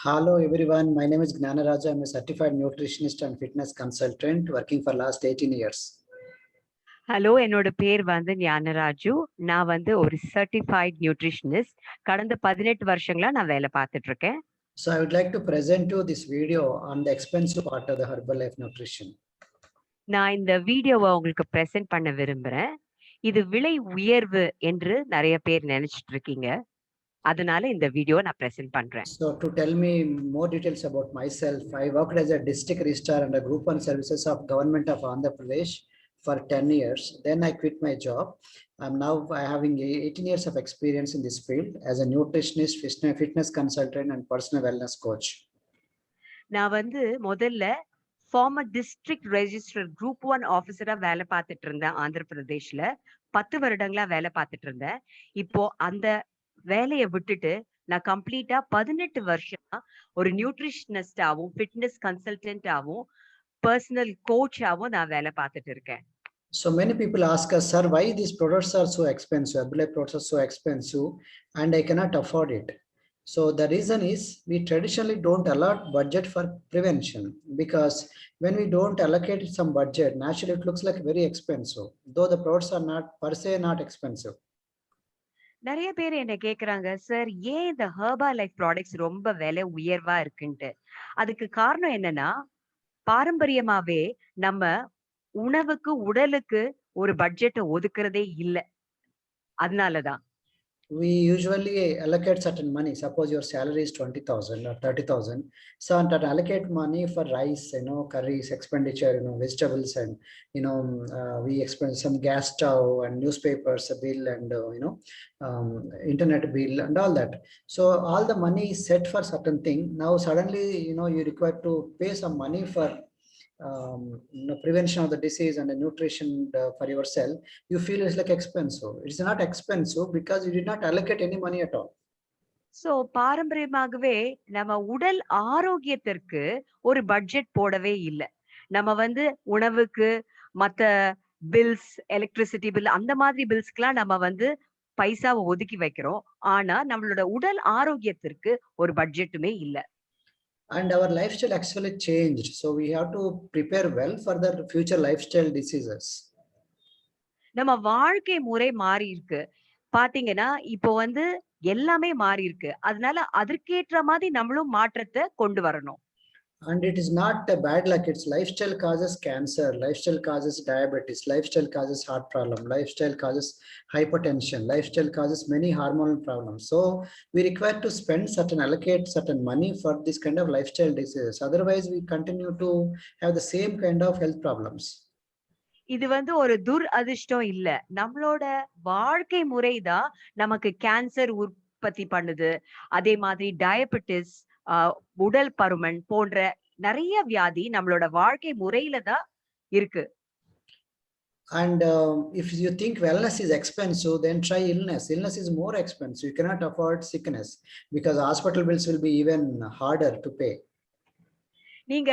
Hello everyone, my name is Gnanaraja. I'm a certified nutritionist and fitness consultant working for last 18 years. Hello, என்னோட பேர் ஞானராஜு. நான் ஒரு certified nutritionist. கடந்த 18 வருஷங்களா நான் வேலை பார்த்துட்டு இருக்கேன். So I would like to present you this video on the expensive part of the Herbalife nutrition. நான் இந்த வீடியோவை உங்களுக்கு பிரசன்ட் பண்ண விரும்புறேன். இது விலை உயர்வு என்று நிறைய பேர் நினைச்சிட்டு இருக்கீங்க. அதனால இந்த வீடியோ நான் பிரசன்ட் பண்றேன். So to tell me more details about myself, I worked as a district registrar under Group 1 services of Government of Andhra Pradesh for 10 years. Then I quit my job. I'm now having 18 years of experience in this field as a nutritionist, fitness consultant and personal wellness coach. நான் முதல்ல farmer district register group 1 ஆபீசரா வேலை பார்த்துட்டு இருந்தேன் ஆந்திர பிரதேஷ்ல. 10 வருடங்களா வேலை பார்த்துட்டு இருந்தேன். இப்போ அந்த வேலையை விட்டுட்டு நான் கம்ப்ளீட்டா 18 வருஷமா ஒரு நியூட்ரிஷனிஸ்டாவும் ஃபிட்னஸ் கன்சல்டன்டாவும் பர்சனல் கோச்சாவும் நான் வேலை பார்த்துட்டு இருக்கேன். So many people ask us, sir, why these products are so expensive? Herbalife products are so expensive and I cannot afford it. So the reason is we traditionally don't allot budget for prevention, because when we don't allocate some budget, naturally it looks like very expensive, though the products are not per se not expensive. நிறைய பேர் என்ன கேக்குறாங்க, sir ஏன் இந்த Herbalife products ரொம்ப விலை உயர்வா இருக்குன்ட்டு. அதுக்கு காரணம் என்னன்னா, பாரம்பரியமாவே நம்ம உணவுக்கு உடலுக்கு ஒரு பட்ஜெட்டை ஒதுக்குறதே இல்லை. அதனாலதான் we usually allocate certain money. Suppose your salary is 20,000 or 30,000. So to allocate money for rice, curries, expenditure, vegetables, and we expend some gas stove and newspapers bill and internet bill and all that. So all the money is set for certain thing. Now suddenly you require to pay some money for prevention of the disease and the nutrition for yourself. You feel it's like expensive. It's not expensive because you did not allocate any money at all. So பாரம்பரியமாகவே நம்ம உடல் ஆரோக்கியத்திற்கு ஒரு budget போடவே இல்லை. நம்ம உணவுக்கு, மத்த பில்ஸ், எலக்ட்ரிசிட்டி பில், அந்த மாதிரி பில்ஸ்க்குலாம் நம்ம பைசாவை ஒதுக்கி வைக்கிறோம். ஆனா நம்மளோட உடல் ஆரோக்கியத்திற்கு ஒரு பட்ஜெட்டுமே இல்லை. And our lifestyle actually changed, so we have to prepare well for the future lifestyle diseases. நம்ம வாழ்க்கை முறை மாறி இருக்கு. பாத்தீங்கன்னா இப்போ எல்லாமே மாறி இருக்கு. அதனால அதற்கேற்ற மாதிரி நம்மளும் மாற்றத்தை கொண்டு வரணும். And it is not a bad luck. It's lifestyle causes cancer, lifestyle causes diabetes, lifestyle causes heart problem, lifestyle causes hypertension, lifestyle causes many hormonal problems. So we require to allocate certain money for this kind of lifestyle diseases. Otherwise we continue to have the same kind of health problems. இது ஒரு துரதிர்ஷ்டம் இல்ல. நம்மளோட வாழ்க்கை முறைதான் நமக்கு cancer உற்பத்தி பண்ணுது. அதே மாதிரி டயபெட்டிஸ், உடல் பருமன் போன்ற நிறைய வியாதி நம்மளோட வாழ்க்கை முறையில தான் இருக்கு. And if you think wellness is expensive, then try illness. Illness is more expensive. You cannot afford sickness because hospital bills will be even harder to pay. நீங்க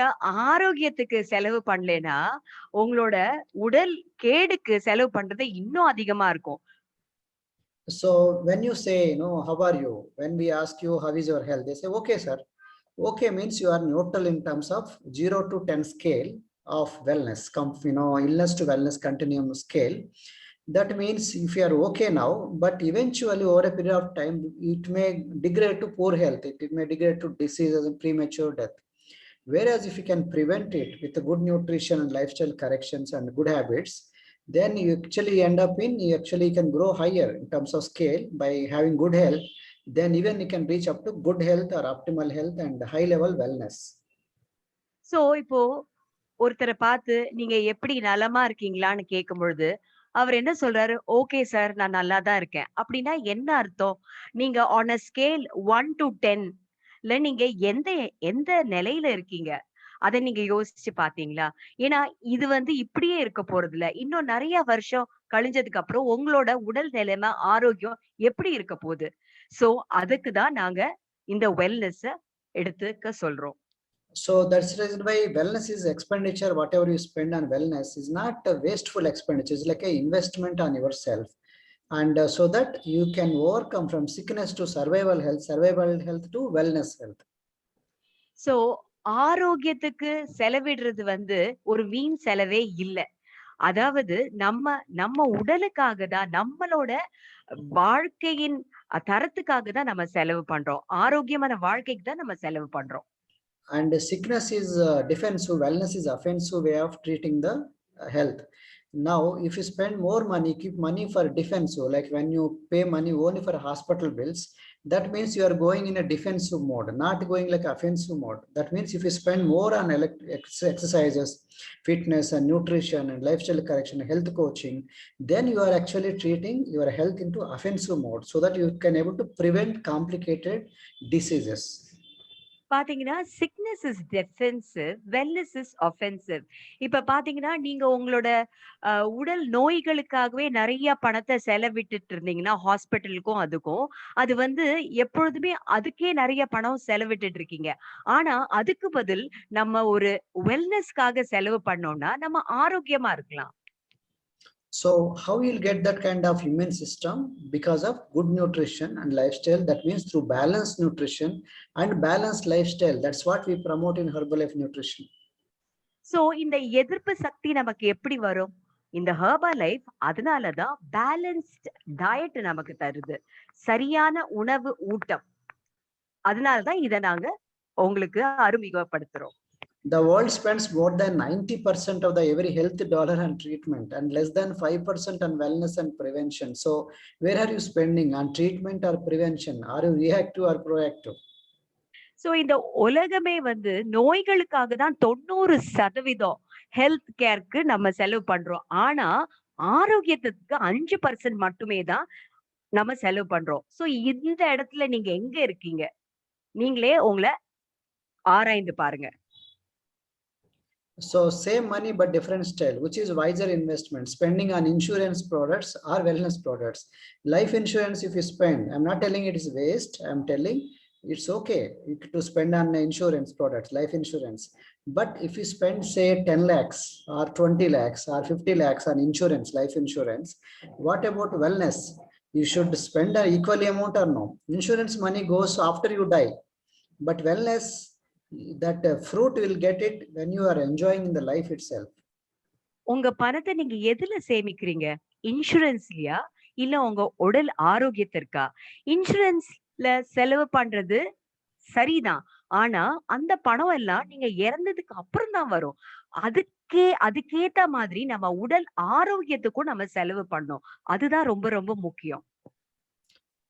ஆரோக்கியத்துக்கு செலவு பண்ணலனா உங்களோட உடல் கேடுக்கு செலவு பண்றது இன்னும் அதிகமா இருக்கும். So when you say, how are you? When we ask you, how is your health? They say, okay, sir. Okay means you are neutral in terms of 0 to 10 scale of wellness, illness to wellness continuum scale. That means if you are okay now, but eventually over a period of time, it may degrade to poor health. It may degrade to diseases and premature death. Whereas if you can prevent it with a good nutrition and lifestyle corrections and good habits, then you actually end up you actually can grow higher in terms of scale by having good health. Then even you can reach up to good health or optimal health and high level wellness. So இப்போ ஒருத்தரை பார்த்து நீங்க எப்படி நலமா இருக்கீங்களான்னு கேட்கும் பொழுது அவர் என்ன சொல்றாரு, ஓகே சார் நான் நல்லா தான் இருக்கேன் அப்படின்னா என்ன அர்த்தம்? நீங்க on a scale 1 to 10 நீங்க எந்த நிலையில இருக்கீங்க அதை நீங்க யோசிச்சு பாத்தீங்களா? ஏன்னா இது இப்படியே இருக்க போறது இல்ல. இன்னும் நிறைய வருஷம் கழிஞ்சதுக்கு அப்புறம் உங்களோட உடல் நிலைமை, ஆரோக்கியம் எப்படி இருக்க போகுது? சோ அதுக்குதான் நாங்க இந்த வெல்னஸ் எடுத்துக்க சொல்றோம். So that's the reason why wellness is expenditure. Whatever you spend on wellness is not a wasteful expenditure. It's like an investment on yourself. And so that you can overcome from sickness to survival health to wellness health. So ஆரோக்கியத்துக்கு செலவிடுறது வந்து ஒரு வீண் செலவே இல்ல. அதாவது நம்ம நம்ம உடலுக்காக தான், நம்மளோட வாழ்க்கையின் தரத்துக்காக தான் நம்ம செலவு பண்றோம். ஆரோக்கியமான வாழ்க்கைக்கு தான் நம்ம செலவு பண்றோம். And sickness is defensive, wellness is offensive way of treating the health. Now if you spend more money, keep money for defensive, like when you pay money only for hospital bills, that means you are going in a defensive mode, not going like offensive mode. That means if you spend more on exercises, fitness and nutrition and lifestyle correction, health coaching, then you are actually treating your health into offensive mode, so that you can able to prevent complicated diseases. பாத்தீங்கன்னா, sickness is defensive, wellness is offensive. இப்ப பாத்தீங்கன்னா, நீங்க உங்களோட உடல் நோய்களுக்காகவே நெறைய பணத்த செலவிட்டுட்டு இருந்தீங்கன்னா, ஹாஸ்பிட்டலுக்கும் அதுக்கும், அது வந்து எப்பொழுதுமே அதுக்கே நெறைய பணம் செலவிட்டுட்டு இருக்கீங்க. ஆனா, அதுக்கு பதில் நம்ம ஒரு வெல்னஸ்க்காக செலவு பண்ணோம்னா, நம்ம ஆரோக்கியமா இருக்கலாம். So how you'll get that kind of immune system? Because of good nutrition and lifestyle. That means through balanced nutrition and balanced lifestyle. That's what we promote in Herbalife Nutrition. So இந்த எதிர்ப்பு சக்தி நமக்கு எப்படி வரும்? இந்த herbal life அதனால தான் balanced diet நமக்கு தருது. சரியான உணவு ஊட்டம். அதனால தான் இத நாங்க உங்களுக்கு அறிமுகப்படுத்துறோம். The world spends more than 90% of the every health dollar on treatment and less than 5% on wellness and prevention. So where are you spending on treatment or prevention? Are you reactive or proactive? So இந்த உலகமே வந்து நோய்களுக்காக தான் 90% health கேர்க்கு நம்ம செலவு பண்றோம். ஆனா ஆரோக்கியத்துக்கு 5% மட்டுமே தான் நம்ம செலவு பண்றோம். சோ இந்த இடத்துல நீங்க எங்க இருக்கீங்க? நீங்களே உங்கள ஆராய்ந்து பாருங்க. So same money but different style, which is wiser investment, spending on insurance products or wellness products. Life insurance, if you spend, I'm not telling it is waste, I'm telling it's okay to spend on insurance products, life insurance. But if you spend say 10 lakhs or 20 lakhs or 50 lakhs on insurance, life insurance, what about wellness? You should spend an equal amount or no? Insurance money goes after you die, but wellness, that fruit will get it when you are enjoying the life itself. உங்க பணத்த நீங்க எதுல சேமிக்கிறீங்க? இன்சூரன்ஸ்லயா? இல்ல உங்க உடல் ஆரோக்கியத்திற்கா? இன்சூரன்ஸ்ல செலவு பண்றது சரிதான். ஆனா, அந்த பணம் எல்லாம் நீங்க இறந்ததுக்கு அப்புறம் தான் வரும். அதுக்கேத்த மாதிரி நம்ம உடல் ஆரோக்கியத்துக்கும் நம்ம செலவு பண்ணணும். அதுதான் ரொம்ப ரொம்ப முக்கியம்.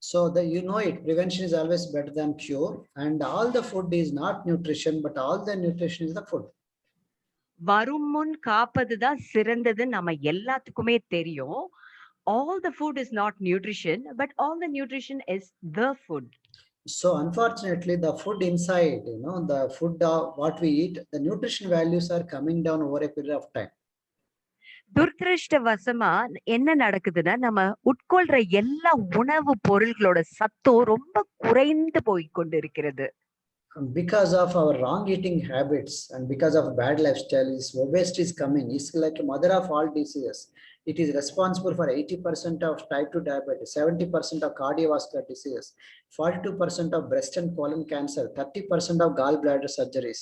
So that you know it, prevention is always better than cure, and all the food is not nutrition, but all the nutrition is the food. வரும் முன் காப்பது தான் சிறந்தது நம்ம எல்லாத்துக்குமே தெரியும். All the food is not nutrition, but all the nutrition is the food. So unfortunately, the food inside, the food what we eat, the nutrition values are coming down over a period of time. துரதிருஷ்டவசமா என்ன நடக்குதுன்னா, நம்ம உட்கொள்ற எல்லா உணவு பொருள்களோட சத்தும் ரொம்ப குறைந்து போய் கொண்டிருக்கிறது. Because of our wrong eating habits and because of bad lifestyle, obesity is coming. It's like a mother of all diseases. It is responsible for 80% of type 2 diabetes, 70% of cardiovascular diseases, 42% of breast and colon cancer, 30% of gallbladder surgeries,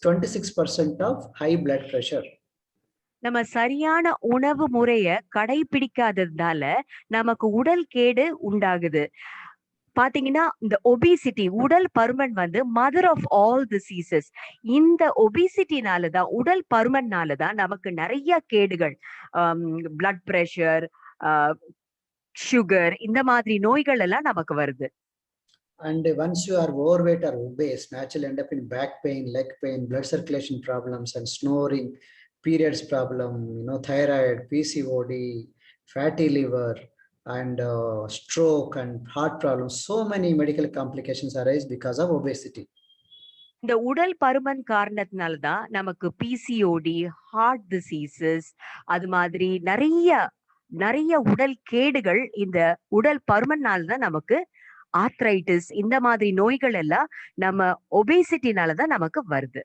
26% of high blood pressure. நம்ம சரியான உணவு முறைய கடைபிடிக்காததுனால நமக்கு உடல் கேடு உண்டாகுது. பாத்தீங்கன்னா, இந்த ஒபிசிட்டி உடல் பருமன் வந்து மதர் ஆஃப் ஆல் டிசீசஸ். இந்த ஒபிசிட்டினால தான், உடல் பருமன்னால தான் நமக்கு நிறைய கேடுகள், பிளட் பிரஷர், சுகர், இந்த மாதிரி நோய்கள் எல்லாம் நமக்கு வருது. And once you are overweight or obese, naturally end up in back pain, leg pain, blood circulation problems, and snoring, periods problem, thyroid, PCOD, fatty liver, and stroke and heart problems. So many medical complications arise because of obesity. இந்த உடல் பருமன் காரணத்தினால தான் நமக்கு PCOD, heart diseases, அது மாதிரி நிறைய உடல் கேடுகள் இந்த உடல் பருமனால தான் நமக்கு ஆர்த்ரைட்டிஸ், இந்த மாதிரி நோய்கள் எல்லாம் நம்ம ஒபேசிட்டினால தான் நமக்கு வருது.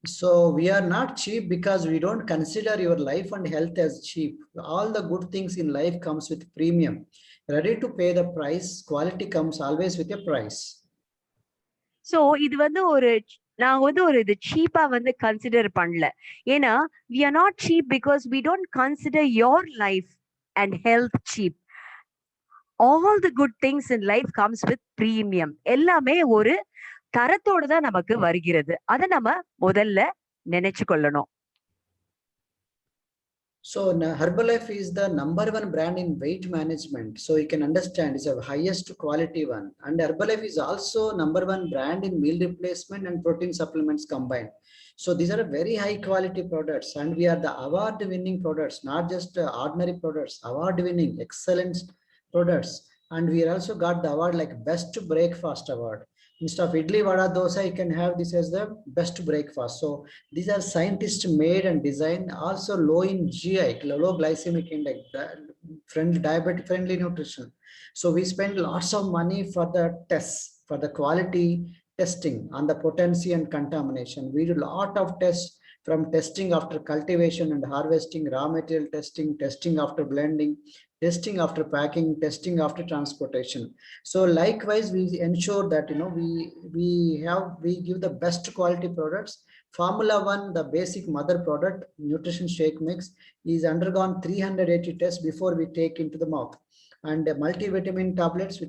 So we are not cheap because we don't consider your life and health as cheap. All the good things in life comes with premium. Ready to pay the price. Quality comes always with a price. So இது வந்து ஒரு நான் வந்து ஒரு இது சீப்பா வந்து consider பண்ணல. ஏன்னா we are not cheap because we don't consider your life and health cheap. All the good things in life comes with premium. எல்லாமே ஒரு தரத்தோட தான் நமக்கு வருகிறது. அத நம்ம முதல்ல நினைச்சு கொள்ளணும். So Herbalife is the number one brand in weight management. So you can understand it's a highest quality one. And Herbalife is also number one brand in meal replacement and protein supplements combined. So these are very high quality products, and we are the award winning products, not just ordinary products, award winning, excellent products. And we also got the award like best breakfast award. Instead of idli, vada, dosa, you can have this as the best breakfast. So these are scientist made and designed, also low in GI, low glycemic index, friendly, diabetic friendly nutrition. So we spend lots of money for the tests, for the quality testing on the potency and contamination. We do a lot of tests, from testing after cultivation and harvesting, raw material testing, testing after blending, testing after packing, testing after transportation. So likewise, we ensure that we give the best quality products. Formula One, the basic mother product, nutrition shake mix, is undergone 380 tests before we take into the mouth. And multivitamin tablets, we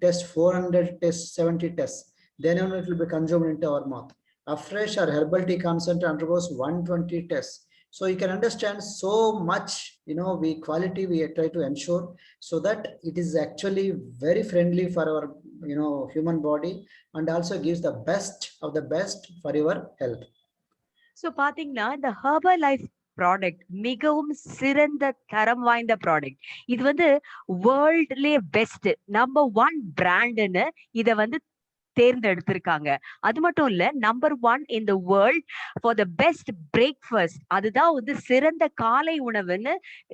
test 400 tests, 70 tests. Then only it will be consumed into our mouth. Afresh or herbal tea concentrate undergoes 120 tests. So you can understand so much, we quality we try to ensure, so that it is actually very friendly for our, human body, and also gives the best of the best for your health. So பாத்தீங்கன்னா இந்த herbal life product மிகவும் சிறந்த தரம் வாய்ந்த product. இது வந்து வேர்ல்ட்லயே best number 1 பிராண்ட்னு இத வந்து தேர்ந்தெடுத்திருக்காங்க. அது மட்டும் இல்ல, number 1 in the world for the best breakfast. அதுதான் வந்து சிறந்த காலை உணவுன்னு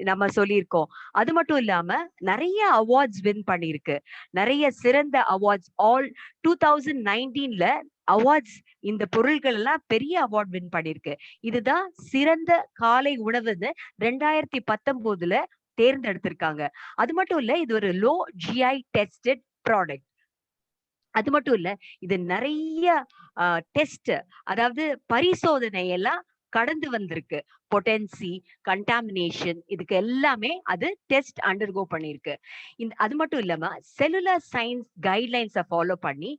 நம்ம சொல்லியிருக்கோம். அது மட்டும் இல்லாம நிறைய அவார்ட்ஸ் வின் பண்ணிருக்கு. நிறைய சிறந்த அவார்ட்ஸ் ஆல் 2019ல அவார்ட்ஸ், இந்த பொருட்கள் எல்லாம் பெரிய அவார்ட் வின் பண்ணிருக்கு. இதுதான் சிறந்த காலை உணவுன்னு 2019ல தேர்ந்தெடுத்திருக்காங்க. அது மட்டும் இல்ல, இது ஒரு லோ GI டெஸ்டட் ப்ராடக்ட். அது மட்டும் இல்ல, இது நிறைய டெஸ்ட், அதாவது பரிசோதனை எல்லாம் கடந்து வந்திருக்கு. பொட்டன்சி, கண்டாமினேஷன், இதுக்கு எல்லாமே அது டெஸ்ட் அண்டர்கோ பண்ணிருக்கு. அது மட்டும் இல்லாம செல்லுலர் சயின்ஸ் கைட்லைன்ஸை ஃபாலோ பண்ணி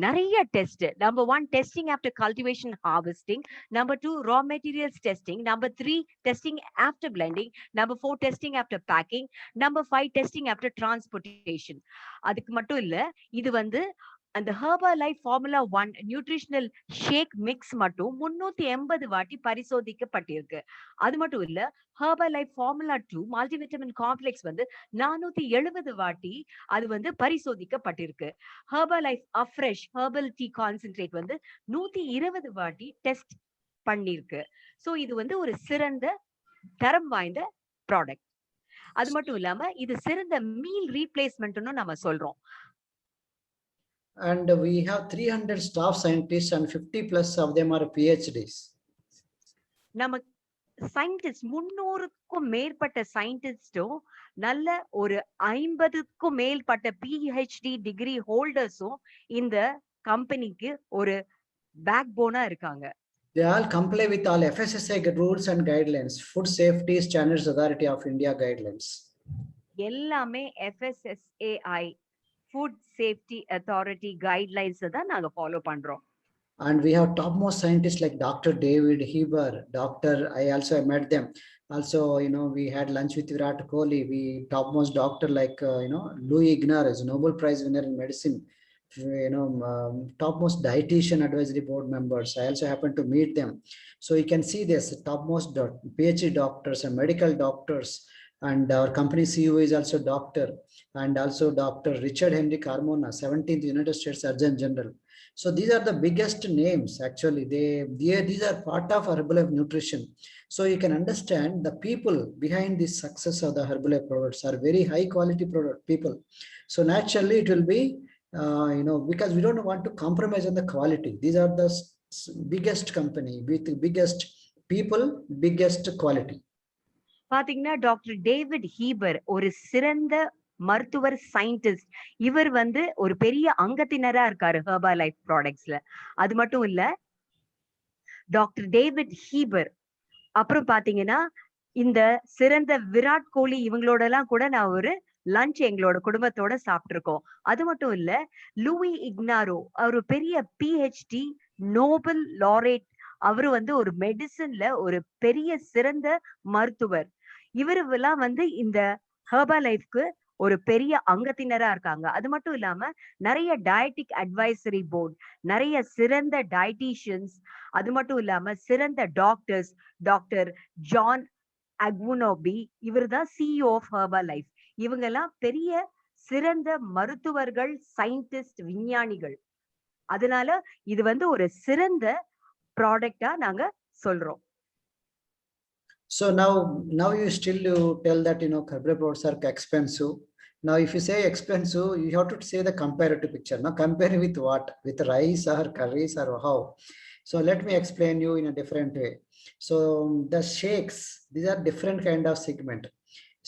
நிறைய test. Number 1 testing after cultivation harvesting, number 2 raw materials testing, number 3 testing after blending, number 4 testing after packing, number 5 testing after transportation. அதுக்கு மட்டும் இல்ல, இது வந்து அந்த Herbalife formula 1 nutritional shake mix மட்டும் 380 வாட்டி பரிசோதிக்கப்பட்டிருக்கு. அது மட்டும் இல்ல, ஹெர்பலைஃப் ஃபார்முலா 2 மல்டிவிட்டமின் காம்ப்ளெக்ஸ் வந்து 470 வாட்டி அது வந்து பரிசோதிக்கப்பட்டிருக்கு. Herbalife Afresh herbal tea concentrate வந்து 120 வாட்டி டெஸ்ட் பண்ணிருக்கு. சோ இது வந்து ஒரு சிறந்த தரம் வாய்ந்த ப்ராடக்ட். அது மட்டும் இல்லாம இது சிறந்த மீல் ரீப்ளேஸ்மெண்ட்னு நம்ம சொல்றோம். And we have 300 staff scientists and 50 plus of them are PhDs. நம்ம சயின்டிஸ்ட் 300க்கும் மேற்பட்ட சயின்டிஸ்டும் நல்ல ஒரு 50க்கும் மேற்பட்ட PhD டிகிரி ஹோல்டர்ஸும் இந்த கம்பெனிக்கு ஒரு பேக் போனா இருக்காங்க. They all comply with all FSSAI rules and guidelines, Food Safety Standards Authority of India guidelines. எல்லாமே FSSAI Food Safety Authority guidelines தான் நாங்க ஃபாலோ பண்றோம். And we have topmost scientists like Dr. David Heber, I also met them. Also, we had lunch with Virat Kohli. We topmost doctor like, Louis Ignares, Nobel Prize winner in medicine. Topmost dietitian advisory board members. I also happened to meet them. So you can see this topmost PhD doctors and medical doctors. And our company CEO is also doctor, and also Dr. Richard Henry Carmona, 17th United States Surgeon General. So these are the biggest names. Actually, these are part of Herbalife Nutrition. So you can understand the people behind the success of the Herbalife products are very high quality product people. So naturally, it will be, because we don't want to compromise on the quality. These are the biggest company with the biggest people, biggest quality. பாத்தீங்கன்னா doctor David Heber ஒரு சிறந்த மருத்துவர், scientist. இவர் வந்து ஒரு பெரிய அங்கத்தினரா இருக்காரு Herbalife ப்ராடக்ட்ஸ்ல. அது மட்டும் இல்ல, டாக்டர் டேவிட் ஹீபர், அப்புறம் பாத்தீங்கன்னா இந்த சிறந்த விராட் கோலி இவங்களோட எல்லாம் கூட நான் ஒரு லஞ்ச் எங்களோட குடும்பத்தோட சாப்பிட்டிருக்கோம். அது மட்டும் இல்ல, லூயி இக்னாரோ அவர் பெரிய பிஹெச்டி நோபல் லாரேட். அவரு வந்து ஒரு மெடிசின்ல ஒரு பெரிய சிறந்த மருத்துவர். இவருவெல்லாம் வந்து இந்த ஹெர்பா லைஃப்க்கு ஒரு பெரிய அங்கத்தினரா இருக்காங்க. அது மட்டும் இல்லாம நிறைய டயட்டிக் அட்வைசரி போர்ட், நிறைய சிறந்த டயட்டீஷியன்ஸ், அது மட்டும் இல்லாம சிறந்த டாக்டர்ஸ், டாக்டர் ஜான் அக்வுனோபி, இவர்தான் சிஇஓ ஆஃப் ஹெர்பா லைஃப். இவங்க எல்லாம் பெரிய சிறந்த மருத்துவர்கள், சயின்டிஸ்ட், விஞ்ஞானிகள். அதனால இது வந்து ஒரு சிறந்த ப்ராடக்ட்டா நாங்க சொல்றோம். So now you tell that herbal products are expensive. Now if you say expensive, you have to say the comparative picture. Now compare with what? With rice or curries or how? So let me explain you in a different way. So the shakes, these are different kind of segment.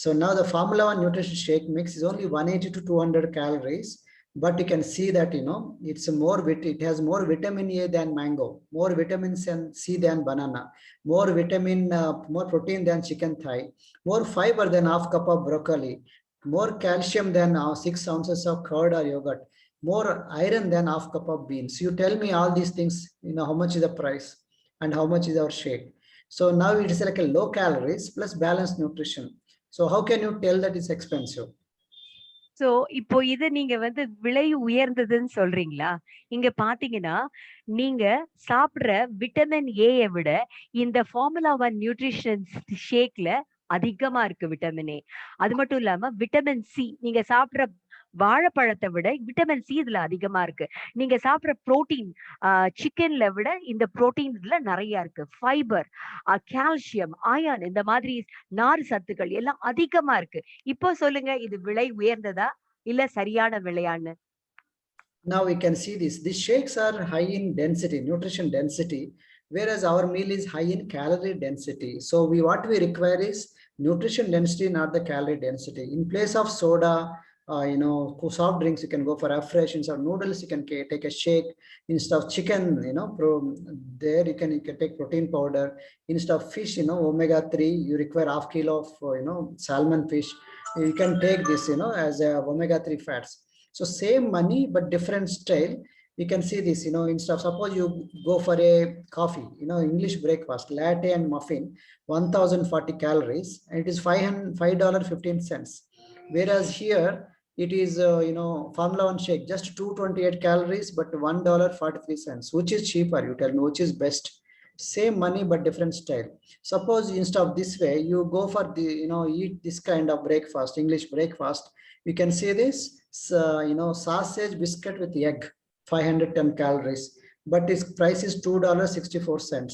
So now the Formula One nutrition shake mix is only 180 to 200 calories, but you can see that it has more vitamin A than mango, more vitamin C than banana, more protein than chicken thigh, more fiber than half cup of broccoli, more calcium than 6 ounces of curd or yogurt, more iron than half cup of beans. You tell me all these things, how much is the price and how much is our shake? So now it is like a low calories plus balanced nutrition. So how can you tell that it's expensive? So இப்போ இது நீங்க வந்து விலை உயர்ந்ததுன்னு சொல்றீங்களா? இங்க பாத்தீங்கன்னா, நீங்க சாப்பிடுற விட்டமின் ஏய விட இந்த ஃபார்முலா 1 நியூட்ரிஷன் ஷேக்ல அதிகமா இருக்கு விட்டமின் ஏ. அது மட்டும் இல்லாம விட்டமின் சி, நீங்க சாப்பிடுற வாழைப்பழத்தை விட விட்டமின் சி இதுல அதிகமா இருக்கு. நீங்க சாப்பிடுற புரோட்டீன் சிக்கன்ல விட இந்த புரோட்டீன் இதுல நிறைய இருக்கு. ஃபைபர், கால்சியம், அயர்ன், இந்த மாதிரி நார் சத்துக்கள் எல்லாம் அதிகமா இருக்கு. இப்போ சொல்லுங்க, இது விலை உயர்ந்ததா இல்ல சரியான விலையான்னு? Now we can see this. These shakes are high in density, nutrition density, whereas our meal is high in calorie density. So what we require is nutrition density, not the calorie density. In place of soda, soft drinks, you can go for refresh. Instead of noodles, you can take a shake. Instead of chicken, there you can take protein powder. Instead of fish, omega-3, you require half kilo of salmon fish. You can take this as a omega-3 fats. So same money but different style. You can see this, instead of, suppose you go for a coffee, English breakfast, latte and muffin, 1040 calories, and it is $5.15. Whereas here it is Formula One shake, just 228 calories but $1.43. Which is cheaper? You tell me, which is best? Same money but different style. Suppose instead of this way, you go for the eat this kind of breakfast, English breakfast. You can see this sausage biscuit with egg, 510 calories, but its price is $2.64.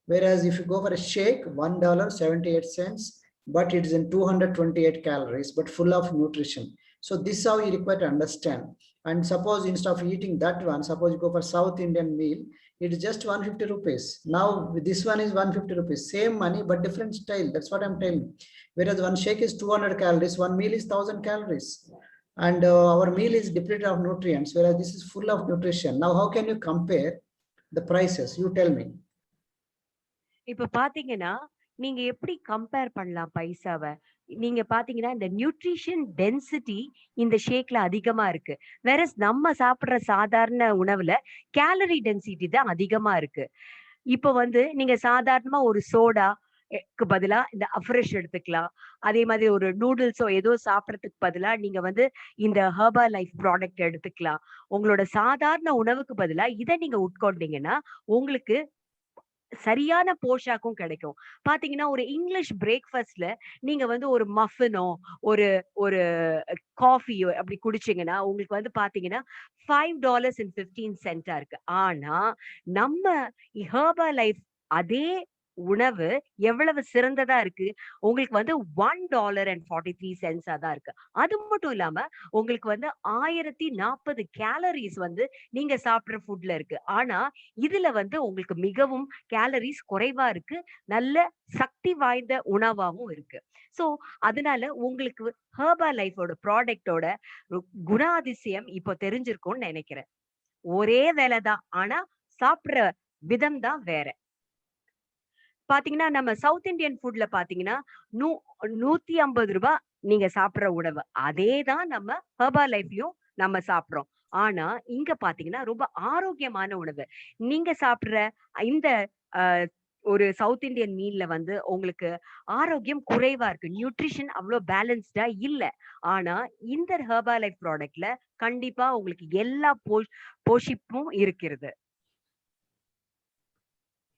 Whereas if you go for a shake, $1.78, but it is in 228 calories but full of nutrition. So this is how you require to understand. And suppose instead of eating that one, suppose you go for South Indian meal, it is just 150 rupees. Now this one is 150 rupees, same money but different style. That's what I'm telling. Whereas one shake is 200 calories, one meal is 1000 calories, and our meal is depleted of nutrients, whereas this is full of nutrition. Now how can you compare the prices? You tell me. இப்ப பாத்தீங்கன்னா, நீங்க எப்படி compare பண்ணலாம் பைசாவ? நீங்க பாத்தீங்கன்னா, இந்த nutrition density இந்த ஷேக்ல அதிகமா இருக்கு. வேறஸ் நம்ம சாப்பிடுற சாதாரண உணவுல கேலரி டென்சிட்டி தான் அதிகமா இருக்கு. இப்ப வந்து நீங்க சாதாரணமா ஒரு சோடா க்கு பதிலா இந்த அஃப்ரெஷ் எடுத்துக்கலாம். அதே மாதிரி ஒரு நூடுல்ஸோ ஏதோ சாப்பிடறதுக்கு பதிலா நீங்க வந்து இந்த ஹெர்பா லைஃப் ப்ராடக்ட் எடுத்துக்கலாம். உங்களோட சாதாரண உணவுக்கு பதிலா இத நீங்க உட்கொண்டீங்கன்னா, உங்களுக்கு சரியான போஷாக்கும் கிடைக்கும். பாத்தீங்கன்னா, ஒரு இங்கிலீஷ் பிரேக்ஃபாஸ்ட்ல நீங்க வந்து ஒரு மஃபினோ, ஒரு ஒரு காஃபியோ அப்படி குடிச்சீங்கன்னா, உங்களுக்கு வந்து பாத்தீங்கன்னா, $5.15 இருக்கு. ஆனா, நம்ம ஹெர்பா லைஃப் அதே உணவு எவ்வளவு சிறந்ததா இருக்கு. உங்களுக்கு வந்து $1.43 தான் இருக்கு. அது மட்டும் இல்லாம, உங்களுக்கு வந்து 1040 கேலரீஸ் வந்து நீங்க சாப்பிடுற ஃபுட்ல இருக்கு. ஆனா, இதுல வந்து உங்களுக்கு மிகவும் கேலரீஸ் குறைவா இருக்கு. நல்ல சக்தி வாய்ந்த உணவாவும் இருக்கு. சோ, அதனால உங்களுக்கு ஹெர்பா லைஃபோட ப்ராடக்ட்டோட குணாதிசயம் இப்போ தெரிஞ்சிருக்கும்னு நெனைக்கிறேன். ஒரே வேலை தான். ஆனா, சாப்பிடுற விதம் தான் வேற. பாத்தீங்கன்னா நம்ம சவுத் இந்தியன் ஃபுட்ல பாத்தீங்கன்னா நூ 150 ரூபாய் நீங்க சாப்பிடுற உணவு அதேதான் நம்ம ஹெர்பா லைஃப்லயும் நம்ம சாப்பிடுறோம். ஆனா இங்க பாத்தீங்கன்னா ரொம்ப ஆரோக்கியமான உணவு. நீங்க சாப்பிடுற இந்த அஹ், ஒரு சவுத் இந்தியன் மீல்ல வந்து உங்களுக்கு ஆரோக்கியம் குறைவா இருக்கு. நியூட்ரிஷன் அவ்வளோ பேலன்ஸ்டா இல்ல. ஆனா இந்த ஹெர்பா லைஃப் ப்ராடக்ட்ல கண்டிப்பா உங்களுக்கு எல்லா போஷிப்பும் இருக்கிறது.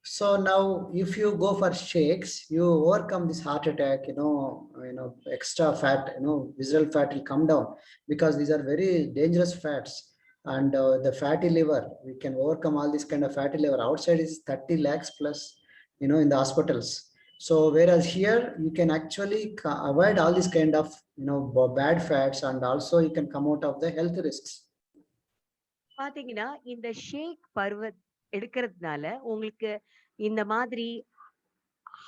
So now if you go for shakes, you overcome this heart attack, extra fat, visceral fat will come down because these are very dangerous fats. And the fatty liver, we can overcome all this kind of fatty liver. Outside is 30 lakhs plus, in the hospitals. So whereas here you can actually avoid all this kind of, bad fats, and also you can come out of the health risks. பாத்தீங்கன்னா இந்த ஷேக் எடுக்கிறதுனால உங்களுக்கு இந்த மாதிரி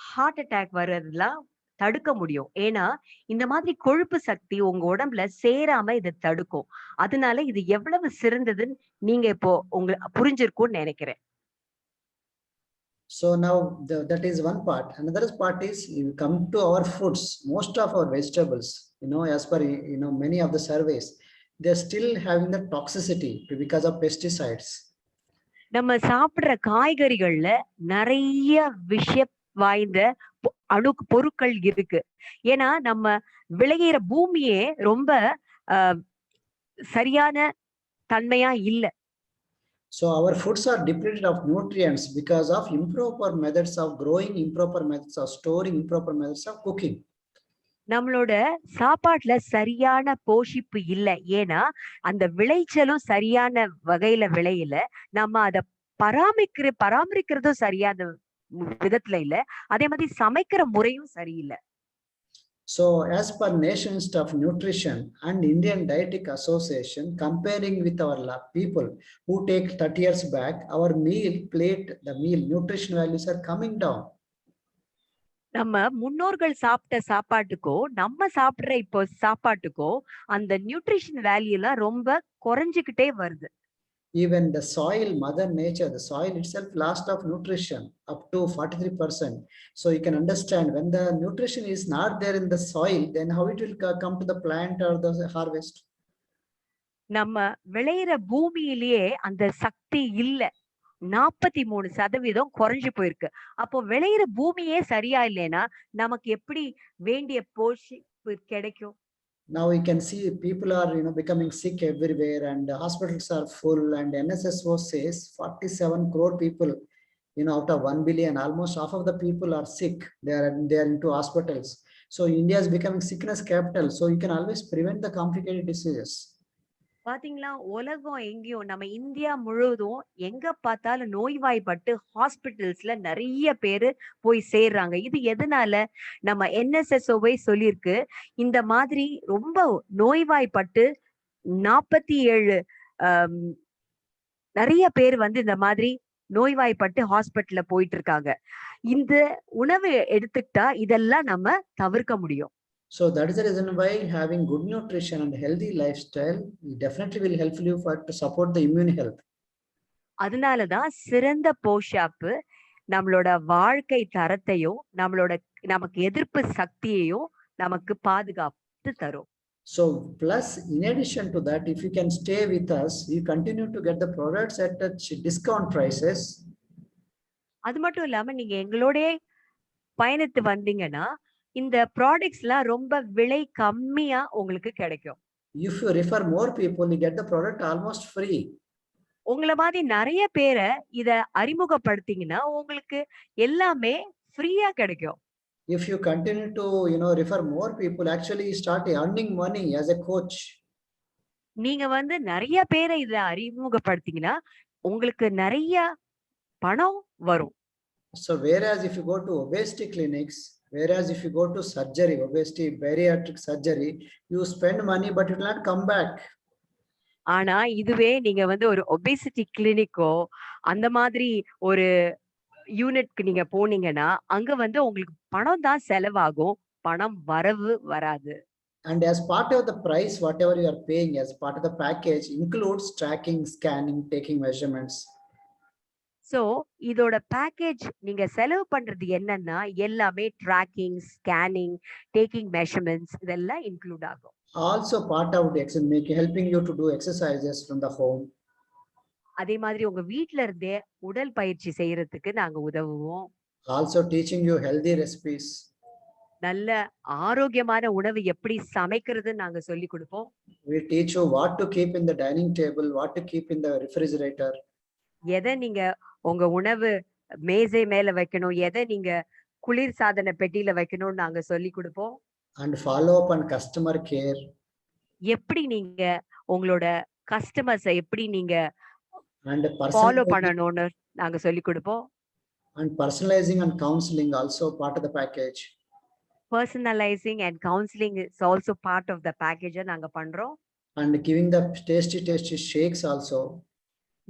heart attack வர்றதெல்லாம் தடுக்க முடியும். ஏன்னா இந்த மாதிரி கொழுப்பு சக்தி உங்க உடம்புல சேராம இதை தடுக்கும். அதனால இது எவ்வளவு சிறந்ததுன்னு நீங்க இப்போ உங்களுக்கு புரிஞ்சிருக்கும்னு நினைக்கிறேன். So now that is one part. Another part is you come to our foods. Most of our vegetables, as per many of the surveys, they're still having the toxicity because of pesticides. நம்ம சாப்பிடுற காய்கறிகள்ல நிறைய விஷ வாய்ந்த பொருட்கள் இருக்கு. ஏன்னா நம்ம விளையிற பூமியே ரொம்ப சரியான தன்மையா இல்ல. So our foods are depleted of nutrients because of improper methods of growing, improper methods of storing, improper methods of cooking. நம்மளோட சாப்பாட்டுல சரியான போஷிப்பு இல்ல. ஏன்னா அந்த விளைச்சலும் சரியான வகையில விளையில. நம்ம அத பராமரிக்கிறதும் சரியான விதத்துல இல்ல. அதே மாதிரி சமைக்கிற முறையும் சரியில்லை. So as per National Institute of Nutrition and Indian Dietetic Association, comparing with our people who take 30 years back, our the meal nutrition values are coming down. நம்ம முன்னோர்கள் சாப்பிட்ட சாப்பாட்டுக்கோ நம்ம சாப்பிடுற இப்போ சாப்பாட்டுக்கோ அந்த நியூட்ரிஷன் வேல்யூ எல்லாம் ரொம்ப குறைஞ்சுக்கிட்டே வருது. Even the soil, mother nature, the soil itself lost of nutrition up to 43%. So you can understand when the nutrition is not there in the soil, then how it will come to the plant or the harvest. நம்ம விளையிற பூமியிலேயே அந்த சக்தி இல்ல. 43% குறைஞ்சு போயிருக்கு. அப்போ விளையிற பூமியே சரியா இல்லைன்னா நமக்கு எப்படி வேண்டிய போஷிப்பு கிடைக்கும்? Now we can see people are becoming sick everywhere, and hospitals are full, and NSSO says 47 crore people, out of 1 billion, almost half of the people are sick. They are into hospitals. So India is becoming sickness capital. So you can always prevent the complicated diseases. பாத்தீங்களா, உலகம் எங்கேயும் நம்ம India முழுவதும் எங்க பார்த்தாலும் நோய்வாய்ப்பட்டு ஹாஸ்பிட்டல்ஸ்ல நிறைய பேரு போய் சேர்றாங்க. இது எதனால? நம்ம NSSOவை சொல்லியிருக்கு. இந்த மாதிரி ரொம்ப நோய்வாய்ப்பட்டு 47 நிறைய பேர் வந்து இந்த மாதிரி நோய்வாய்ப்பட்டு ஹாஸ்பிட்டல்ல போயிட்டு இருக்காங்க. இந்த உணவு எடுத்துக்கிட்டா இதெல்லாம் நம்ம தவிர்க்க முடியும். So that is the reason why having good nutrition and healthy lifestyle definitely will help you to support the immune health. அதனாலதான் சிறந்த போஷாக்கு நம்மளோட வாழ்க்கை தரத்தையும் நமக்கு எதிர்ப்பு சக்தியையும் நமக்கு பாதுகாத்து தரும். So plus in addition to that, if you can stay with us, you continue to get the products at discount prices. அது மட்டும் இல்லாம நீங்க எங்களோட பயணித்து வந்தீங்கன்னா இந்த ப்ராடக்ட்ஸ் எல்லாம் ரொம்ப விலை கம்மியா உங்களுக்கு கிடைக்கும். If you refer more people, you get the product almost free. உங்கள மாதிரி நிறைய பேரை இத அறிமுகப்படுத்திங்கன்னா உங்களுக்கு எல்லாமே ஃப்ரீயா கிடைக்கும். If you continue to refer more people, actually you start earning money as a coach. நீங்க வந்து நிறைய பேரை இத அறிமுகப்படுத்திங்கன்னா உங்களுக்கு நிறைய பணம் வரும். So whereas if you go to obesity clinics, whereas if you go to surgery, obesity bariatric surgery, you spend money but it will not come back. ஆனா இதுவே நீங்க வந்து ஒரு ஒபேசிட்டி கிளினிக்கோ அந்த மாதிரி ஒரு யூனிட்க்கு நீங்க போனீங்கன்னா அங்க வந்து உங்களுக்கு பணம் தான் செலவாகும், பணம் வரவு வராது. And as part of the price, whatever you are paying as part of the package includes tracking, scanning, taking measurements. So இதோட பேக்கேஜ் நீங்க செலவு பண்றது என்னன்னா எல்லாமே ட்ராக்கிங், ஸ்கேனிங், டேக்கிங் மெஷர்மென்ட்ஸ் இதெல்லாம் இன்க்ளூட் ஆகும். Also part of the exercise, helping you to do exercises from the home. அதே மாதிரி உங்க வீட்ல இருந்தே உடல் பயிற்சி செய்யறதுக்கு நாங்க உதவுவோம். Also teaching you healthy recipes. நல்ல ஆரோக்கியமான உணவு எப்படி சமைக்கிறதுன்னு நாங்க சொல்லிக் கொடுப்போம். We teach you what to keep in the dining table, what to keep in the refrigerator. எதை நீங்க உங்க உணவு மேசை மேல வைக்கணும், எதை நீங்க குளிர் சாதன பெட்டியில வைக்கணும்னு நாங்க சொல்லிக் கொடுப்போம். And follow up on customer care. எப்படி நீங்க உங்களோட கஸ்டமர்ஸ எப்படி நீங்க And ஃபாலோ personalizing, பண்ணணும்னு நாங்க சொல்லிக் கொடுப்போம். and personalizing and counseling also part of the package. Personalising and counselling is also part of the package நாங்க பண்றோம். And giving the tasty shakes also.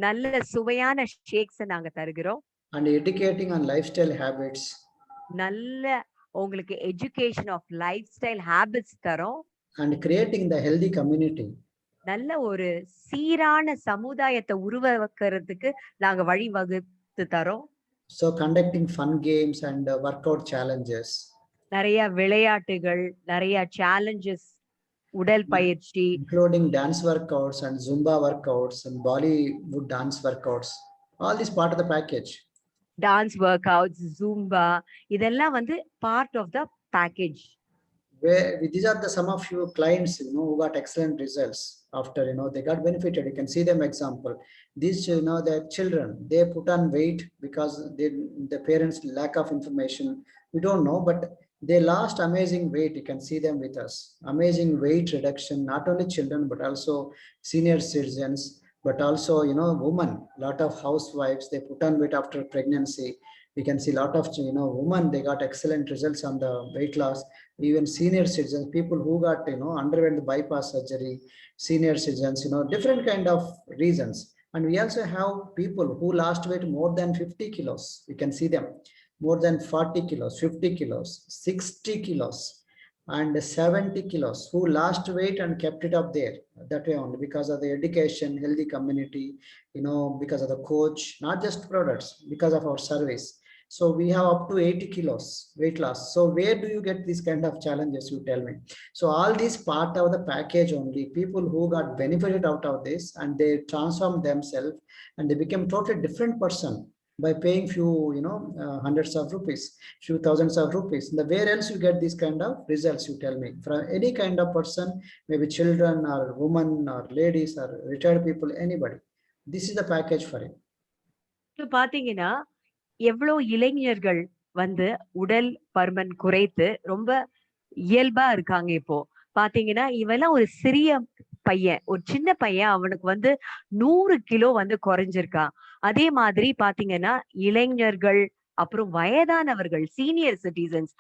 நல்ல சுவையான ஷேக்ஸ் நாங்க தருகிறோம். And educating on lifestyle habits. நல்ல உங்களுக்கு education of lifestyle habits தரோம். And creating the healthy community. நல்ல ஒரு சீரான சமுதாயத்தை உருவாக்குறதுக்கு நாங்க வழிவகுத்து தரோம். So conducting fun games and workout challenges. நிறைய விளையாட்டுகள், நிறைய சேலஞ்சஸ், உடல் பயிற்சி, including dance workouts and Zumba workouts and Bollywood dance workouts. All this part of the package. Dance workouts, Zumba இதெல்லாம் வந்து part of the package. Where these are the some of your clients, who got excellent results after, they got benefited. You can see them example. These, their children, they put on weight because the parents lack of information. We don't know, but they lost amazing weight. You can see them with us. Amazing weight reduction, not only children, but also senior citizens, but also, women, lot of housewives, they put on weight after pregnancy. We can see a lot of, women, they got excellent results on the weight loss. Even senior citizens, people who got, underwent the bypass surgery, senior citizens, different kind of reasons. And we also have people who lost weight more than 50 kilos. You can see them more than 40 kilos, 50 kilos, 60 kilos, and 70 kilos who lost weight and kept it up there. That way only because of the education, healthy community, because of the coach, not just products, because of our service. So we have up to 80 kilos weight loss. So where do you get these kind of challenges, you tell me? So all these part of the package only, people who got benefited out of this and they transformed themselves and they became totally different person by paying few, hundreds of rupees, few thousands of rupees. Where else you get these kind of results, you tell me? From any kind of person, maybe children or women or ladies or retired people, anybody. This is the package for it. இப்ப பாத்தீங்கன்னா எவ்வளவு இளைஞர்கள் வந்து உடல் பருமன் குறைத்து ரொம்ப இயல்பா இருக்காங்க. இப்போ பாத்தீங்கன்னா இவெல்லாம் ஒரு சிறிய பையன், ஒரு சின்ன பையன், அவனுக்கு வந்து 100 கிலோ வந்து குறைஞ்சிருக்கான். அதே மாதிரி பாத்தீங்கன்னா இளைஞர்கள், அப்புறம் வயதானவர்கள், சீனியர் சிட்டிசன்ஸ்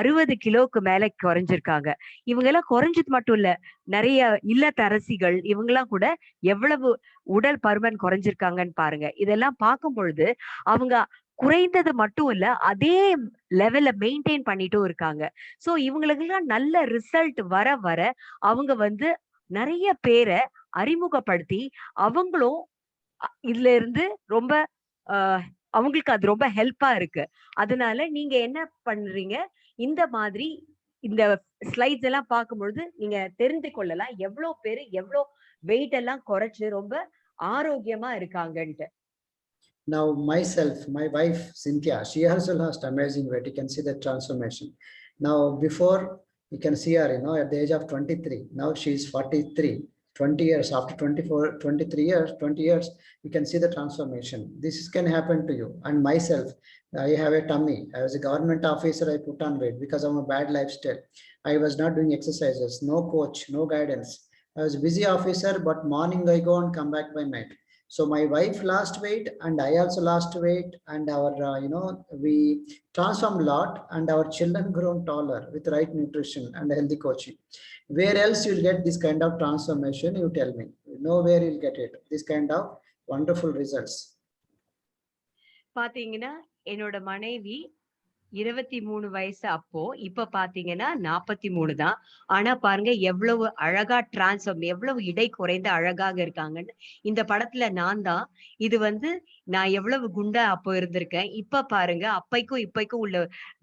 60 கிலோக்கு மேல குறைஞ்சிருக்காங்க. இவங்க எல்லாம் குறைஞ்சது மட்டும் இல்ல, நிறைய இல்லத்தரசிகள் இவங்கெல்லாம் கூட எவ்வளவு உடல் பருமன் குறைஞ்சிருக்காங்கன்னு பாருங்க. இதெல்லாம் பார்க்கும் பொழுது அவங்க குறைந்தது மட்டும் இல்ல, அதே லெவல்ல மெயின்டைன் பண்ணிட்டும் இருக்காங்க. சோ இவங்களுக்கு எல்லாம் நல்ல ரிசல்ட் வர வர அவங்க வந்து நிறைய பேரை அறிமுகப்படுத்தி அவங்களும் இதுல இருந்து ரொம்ப அவங்களுக்கு அது ரொம்ப ஹெல்ப்பா இருக்கு. அதனால நீங்க என்ன பண்றீங்க, இந்த மாதிரி இந்த ஸ்லைட்ஸ் எல்லாம் பார்க்கும்பொழுது நீங்க தெரிந்து கொள்ளலாம் எவ்வளவு பேரு எவ்வளவு வெயிட் எல்லாம் குறைச்சு ரொம்ப ஆரோக்கியமா இருக்காங்கன்ட்டு. Now myself, my wife Cynthia, she also lost amazing weight. You can see the transformation. Now before, you can see her, at the age of 23. Now she is 43. 20 years after 24, 23 years, 20 years, you can see the transformation. This can happen to you. And myself, I have a tummy. I was a government officer. I put on weight because of a bad lifestyle. I was not doing exercises, no coach, no guidance. I was a busy officer, but morning I go and come back by night. So my wife lost weight and I also lost weight, and our, we transformed a lot, and our children grown taller with right nutrition and healthy coaching. Where else you'll get this kind of transformation? You tell me. Nowhere you'll get it. This kind of wonderful results. பாத்தீங்கன்னா என்னோட மனைவி 23 வயசு அப்போ, இப்ப பாத்தீங்கன்னா 43 தான். ஆனா பாருங்க எவ்வளவு அழகா எவ்வளவு இடை குறைந்து அழகாக இருக்காங்கன்னு. இந்த படத்துல நான் தான். இது வந்து நான் எவ்வளவு குண்டா அப்போ இருந்திருக்கேன். இப்ப பாருங்க, அப்பைக்கும் இப்பைக்கும் உள்ள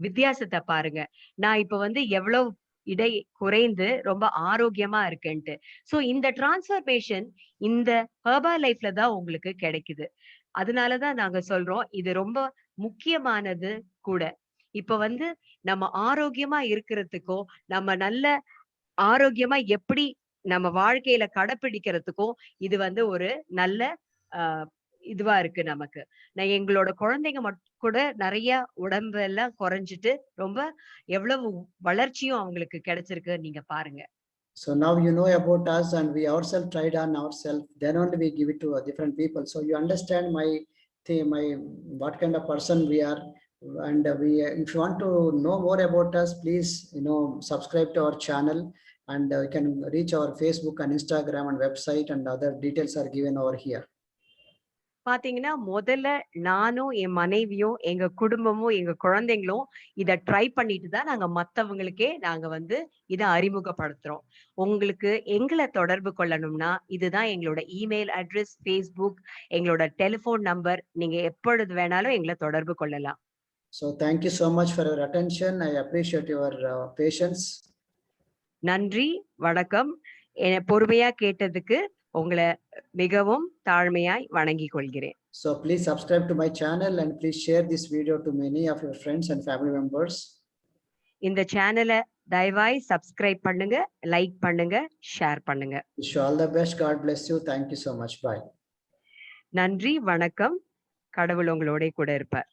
வித்தியாசத்த பாருங்க. நான் இப்ப வந்து எவ்வளவு இடை குறைந்து ரொம்ப ஆரோக்கியமா இருக்கேன்ட்டு. சோ இந்த டிரான்ஸ்ஃபர்மேஷன் இந்த ஹெர்பல் லைஃப்ல தான் உங்களுக்கு கிடைக்குது. அதனால தான் நாங்க சொல்றோம், இது ரொம்ப முக்கியமானது கூட. இப்ப வந்து நம்ம ஆரோக்கியமா இருக்கிறதுக்கும், நம்ம நல்ல ஆரோக்கியமா எப்படி நம்ம வாழ்க்கையில கடைப்பிடிக்கிறதுக்கும், இது வந்து ஒரு நல்ல அ இதுவா இருக்கு நமக்கு. நான் எங்களோட குழந்தைங்க கூட நெறைய உடம்பு எல்லாம் குறைஞ்சுட்டு, ரொம்ப எவ்வளவு வளர்ச்சியும் அவங்களுக்கு கிடைச்சிருக்கு நீங்க பாருங்க. So now you know about us and we ourselves tried on ourselves. Then only we give it to different people. So you understand my what kind of person we are. And if you want to know more about us, please subscribe to our channel, and you can reach our Facebook and Instagram and website, and other details are given over here. பாத்தீங்கன்னா, முதல்ல நானும், என் மனைவியும், எங்க குடும்பமும், எங்க குழந்தைங்களும் இத try பண்ணிட்டு தான் நாங்க மத்தவங்களுக்கே நாங்க வந்து இத அறிமுகப்படுத்துறோம். உங்களுக்கு எங்கள தொடர்பு கொள்ளணும்னா, இதுதான் எங்களோட இமெயில் அட்ரஸ், Facebook, எங்களோட டெலிஃபோன் நம்பர். நீங்க எப்பொழுது வேணாலும் எங்கள தொடர்பு கொள்ளலாம். So thank you so much for your attention. I appreciate your patience. நன்றி, வணக்கம். பொறுமையா கேட்டதுக்கு உங்கள மிகவும் தாழ்மையாய் வணங்கிக் கொள்கிறேன். So please subscribe to my channel and please share this video to many of your friends and family members. இந்த சேனல தயவாய் சப்ஸ்கிரைப் பண்ணுங்க, லைக் பண்ணுங்க, ஷேர் பண்ணுங்க. Wish you all the best. God bless you. Thank you so much. Bye. நன்றி, வணக்கம். கடவுள் உங்களோட கூட இருப்பார்.